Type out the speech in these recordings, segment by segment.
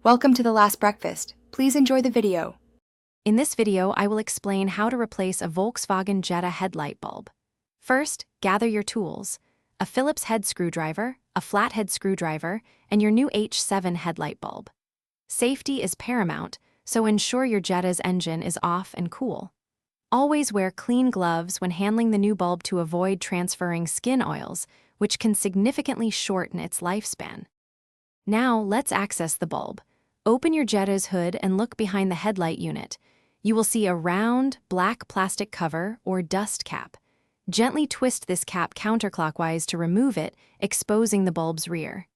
Welcome to The Last Breakfast. Please enjoy the video. In this video, I will explain how to replace a Volkswagen Jetta headlight bulb. First, gather your tools: a Phillips head screwdriver, a flathead screwdriver, and your new H7 headlight bulb. Safety is paramount, so ensure your Jetta's engine is off and cool. Always wear clean gloves when handling the new bulb to avoid transferring skin oils, which can significantly shorten its lifespan. Now, let's access the bulb. Open your Jetta's hood and look behind the headlight unit. You will see a round, black plastic cover or dust cap. Gently twist this cap counterclockwise to remove it, exposing the bulb's rear.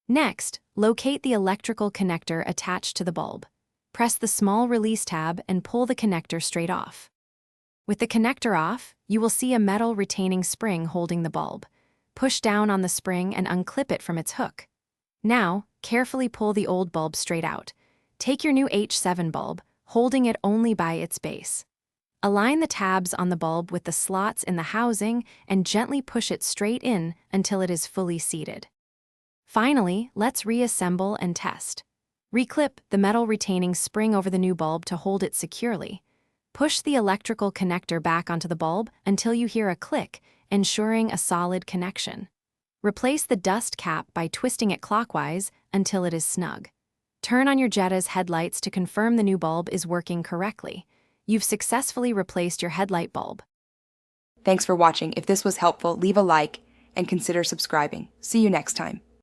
Next, locate the electrical connector attached to the bulb. Press the small release tab and pull the connector straight off. With the connector off, you will see a metal retaining spring holding the bulb. Push down on the spring and unclip it from its hook. Now, carefully pull the old bulb straight out. Take your new H7 bulb, holding it only by its base. Align the tabs on the bulb with the slots in the housing and gently push it straight in until it is fully seated. Finally, let's reassemble and test. Reclip the metal retaining spring over the new bulb to hold it securely. Push the electrical connector back onto the bulb until you hear a click, ensuring a solid connection. Replace the dust cap by twisting it clockwise until it is snug. Turn on your Jetta's headlights to confirm the new bulb is working correctly. You've successfully replaced your headlight bulb. Thanks for watching. If this was helpful, leave a like and consider subscribing. See you next time.